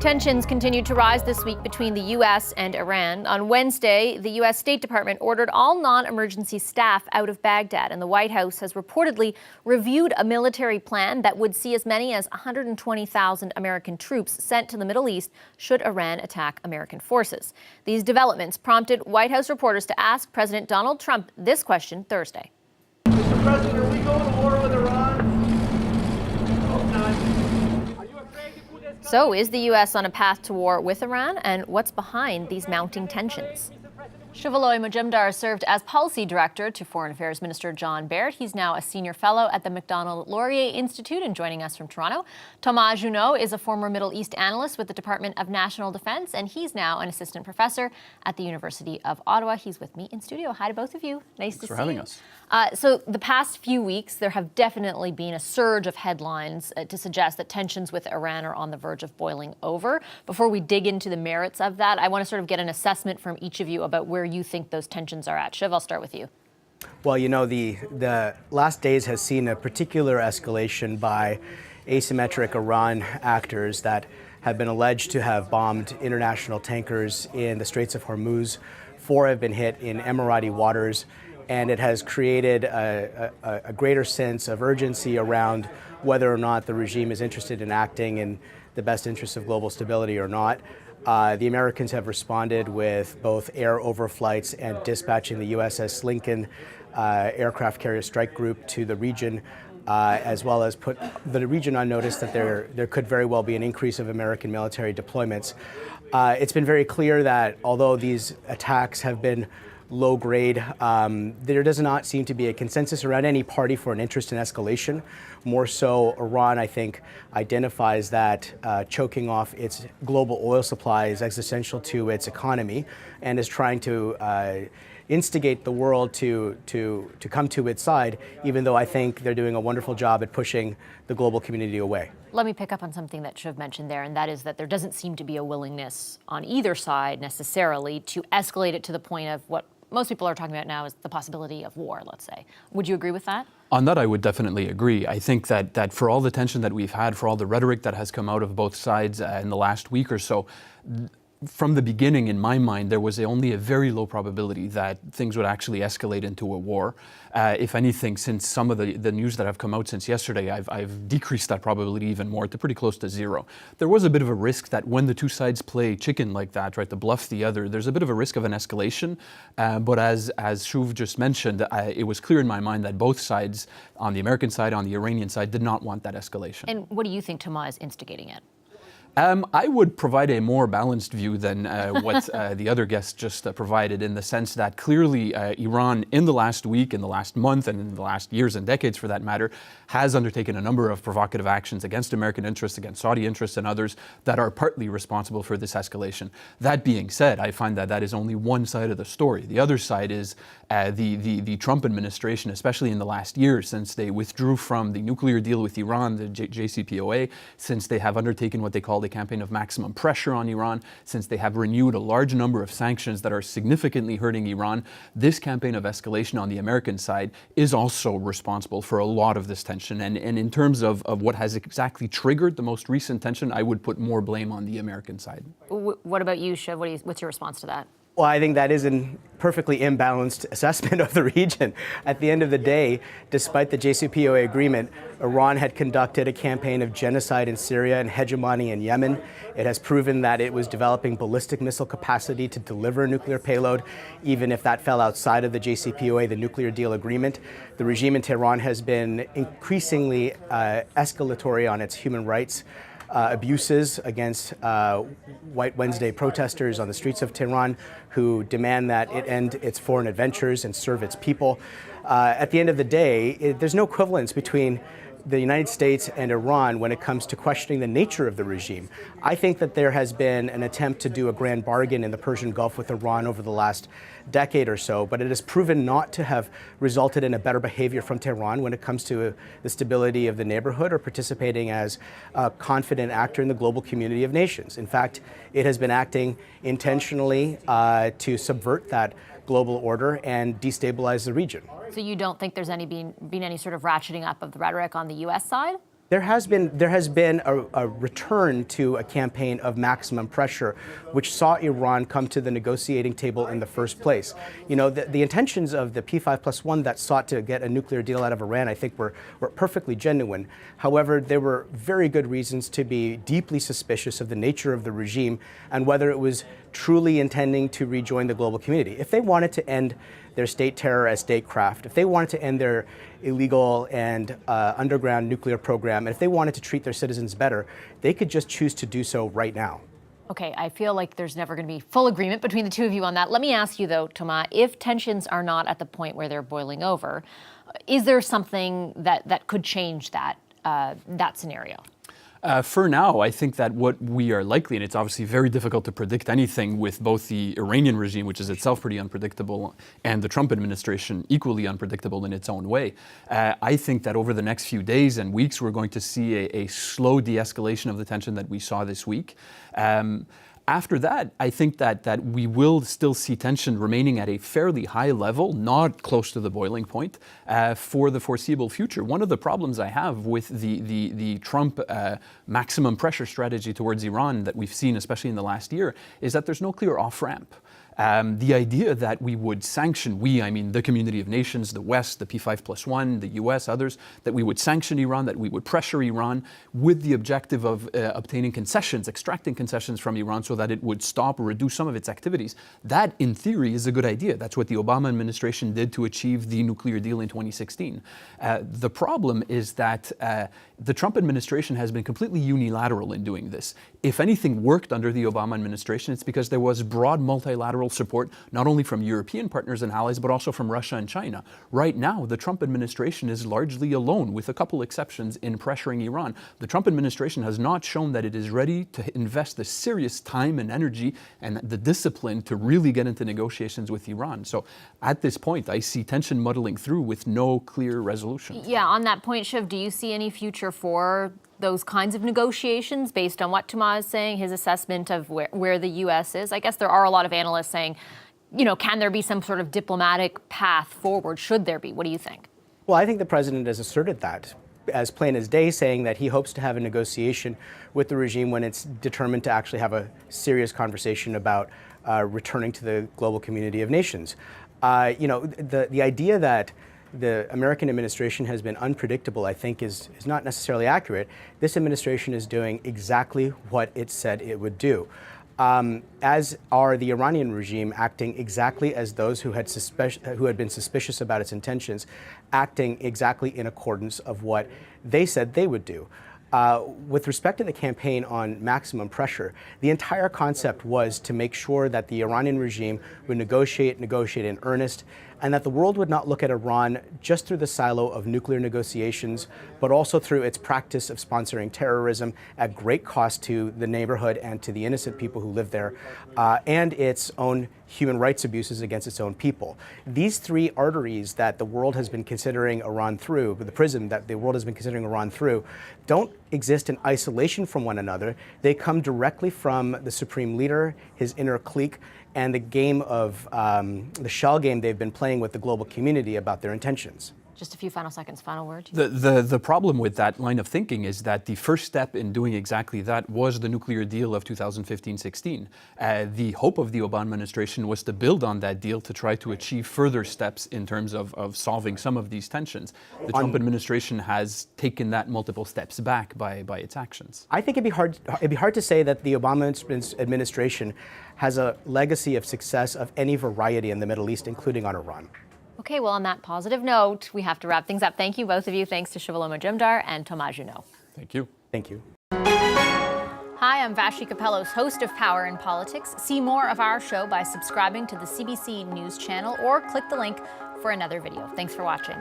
Tensions continued to rise this week between the U.S. and Iran. On Wednesday, the U.S. State Department ordered all non-emergency staff out of Baghdad, and the White House has reportedly reviewed a military plan that would see as many as 120,000 American troops sent to the Middle East should Iran attack American forces. These developments prompted White House reporters to ask President Donald Trump this question Thursday. Mr. President, are we going to war with Iran? Hope not. So is the U.S. on a path to war with Iran, and what's behind these mounting tensions? Shivaloy Majumdar served as policy director to Foreign Affairs Minister John Baird. He's now a senior fellow at the Macdonald-Laurier Institute and joining us from Toronto. Thomas Junot is a former Middle East analyst with the Department of National Defense, and he's now an assistant professor at the University of Ottawa. He's with me in studio. Hi to both of you. Nice to see you. Thanks for having us. So the past few weeks, there have definitely been a surge of headlines to suggest that tensions with Iran are on the verge of boiling over. Before we dig into the merits of that, I want to sort of get an assessment from each of you about where you think those tensions are at. Shiv, I'll start with you. Well, you know, the last days has seen a particular escalation by asymmetric Iran actors that have been alleged to have bombed international tankers in the Straits of Hormuz. 4 have been hit in Emirati waters, and it has created a greater sense of urgency around whether or not the regime is interested in acting in the best interests of global stability or not. The Americans have responded with both air overflights and dispatching the USS Lincoln aircraft carrier strike group to the region, as well as put the region on notice that there could very well be an increase of American military deployments. It's been very clear that although these attacks have been low grade, there does not seem to be a consensus around any party for an interest in escalation. More so, Iran, I think, identifies that choking off its global oil supply is existential to its economy and is trying to instigate the world to come to its side, even though I think they're doing a wonderful job at pushing the global community away. Let me pick up on something that Shiv mentioned there, and that is that there doesn't seem to be a willingness on either side necessarily to escalate it to the point of what most people are talking about now is the possibility of war, let's say. Would you agree with that? On that, I would definitely agree. I think that for all the tension that we've had, for all the rhetoric that has come out of both sides in the last week or so, from the beginning, in my mind, there was only a very low probability that things would actually escalate into a war. If anything, since some of the news that have come out since yesterday, I've decreased that probability even more to pretty close to zero. There was a bit of a risk that when the two sides play chicken like that, right, to bluff the other, there's a bit of a risk of an escalation. But as Shuv just mentioned, it was clear in my mind that both sides, on the American side, on the Iranian side, did not want that escalation. And what do you think Thomas is instigating it? I would provide a more balanced view than what the other guests just provided, in the sense that clearly Iran in the last week, in the last month, and in the last years and decades for that matter, has undertaken a number of provocative actions against American interests, against Saudi interests and others that are partly responsible for this escalation. That being said, I find that is only one side of the story. The other side is the Trump administration, especially in the last year, since they withdrew from the nuclear deal with Iran, the JCPOA, since they have undertaken what they call the campaign of maximum pressure on Iran, since they have renewed a large number of sanctions that are significantly hurting Iran. This campaign of escalation on the American side is also responsible for a lot of this tension. And in terms of what has exactly triggered the most recent tension, I would put more blame on the American side. What about you, Shiv? What's your response to that? Well, I think that is a perfectly imbalanced assessment of the region. At the end of the day, despite the JCPOA agreement, Iran had conducted a campaign of genocide in Syria and hegemony in Yemen. It has proven that it was developing ballistic missile capacity to deliver a nuclear payload, even if that fell outside of the JCPOA, the nuclear deal agreement. The regime in Tehran has been increasingly escalatory on its human rights abuses against White Wednesday protesters on the streets of Tehran who demand that it end its foreign adventures and serve its people. At the end of the day, there's no equivalence between the United States and Iran when it comes to questioning the nature of the regime. I think that there has been an attempt to do a grand bargain in the Persian Gulf with Iran over the last decade or so, but it has proven not to have resulted in a better behavior from Tehran when it comes to the stability of the neighborhood or participating as a confident actor in the global community of nations. In fact, it has been acting intentionally to subvert that global order and destabilize the region. So you don't think there's been any sort of ratcheting up of the rhetoric on the U.S. side? There has been a return to a campaign of maximum pressure, which saw Iran come to the negotiating table in the first place. You know, the intentions of the P5+1 that sought to get a nuclear deal out of Iran, I think, were perfectly genuine. However, there were very good reasons to be deeply suspicious of the nature of the regime and whether it was truly intending to rejoin the global community. If they wanted to end their state terror as statecraft, if they wanted to end their illegal and underground nuclear program, and if they wanted to treat their citizens better, they could just choose to do so right now. Okay, I feel like there's never going to be full agreement between the two of you on that. Let me ask you, though, Thomas, if tensions are not at the point where they're boiling over, is there something that could change that scenario? For now, I think that what we are likely, and it's obviously very difficult to predict anything with both the Iranian regime, which is itself pretty unpredictable, and the Trump administration equally unpredictable in its own way. I think that over the next few days and weeks, we're going to see a slow de-escalation of the tension that we saw this week. After that, I think that we will still see tension remaining at a fairly high level, not close to the boiling point, for the foreseeable future. One of the problems I have with the Trump maximum pressure strategy towards Iran that we've seen, especially in the last year, is that there's no clear off-ramp. The idea that we would sanction, I mean the community of nations, the West, the P5+1, the US, others, that we would sanction Iran, that we would pressure Iran with the objective of obtaining concessions, extracting concessions from Iran so that it would stop or reduce some of its activities. That, in theory, is a good idea. That's what the Obama administration did to achieve the nuclear deal in 2016. The problem is that the Trump administration has been completely unilateral in doing this. If anything worked under the Obama administration, it's because there was broad multilateral support, not only from European partners and allies, but also from Russia and China. Right now, the Trump administration is largely alone, with a couple exceptions, in pressuring Iran. The Trump administration has not shown that it is ready to invest the serious time and energy and the discipline to really get into negotiations with Iran. So at this point, I see tension muddling through with no clear resolution. Yeah, on that point, Shiv, do you see any future for those kinds of negotiations based on what Thomas is saying, his assessment of where the U.S. is? I guess there are a lot of analysts saying, you know, can there be some sort of diplomatic path forward? Should there be? What do you think? Well, I think the president has asserted that as plain as day, saying that he hopes to have a negotiation with the regime when it's determined to actually have a serious conversation about returning to the global community of nations. You know, the idea that the American administration has been unpredictable, I think, is not necessarily accurate. This administration is doing exactly what it said it would do, as are the Iranian regime acting exactly as those who had been suspicious about its intentions, acting exactly in accordance of what they said they would do. With respect to the campaign on maximum pressure, the entire concept was to make sure that the Iranian regime would negotiate in earnest, and that the world would not look at Iran just through the silo of nuclear negotiations, but also through its practice of sponsoring terrorism at great cost to the neighborhood and to the innocent people who live there, and its own human rights abuses against its own people. These three arteries that the world has been considering Iran through, the prism that the world has been considering Iran through, don't exist in isolation from one another. They come directly from the supreme leader, his inner clique, and the game of the shell game they've been playing with the global community about their intentions. Just a few final seconds, final word. The problem with that line of thinking is that the first step in doing exactly that was the nuclear deal of 2015-16. The hope of the Obama administration was to build on that deal to try to achieve further steps in terms of solving some of these tensions. The Trump administration has taken that multiple steps back by its actions. I think it'd be hard to say that the Obama administration has a legacy of success of any variety in the Middle East, including on Iran. Okay, well, on that positive note, we have to wrap things up. Thank you, both of you. Thanks to Shuvalo Majumdar and Thomas Junod. Thank you. Thank you. Hi, I'm Vassy Kapelos, host of Power in Politics. See more of our show by subscribing to the CBC News channel or click the link for another video. Thanks for watching.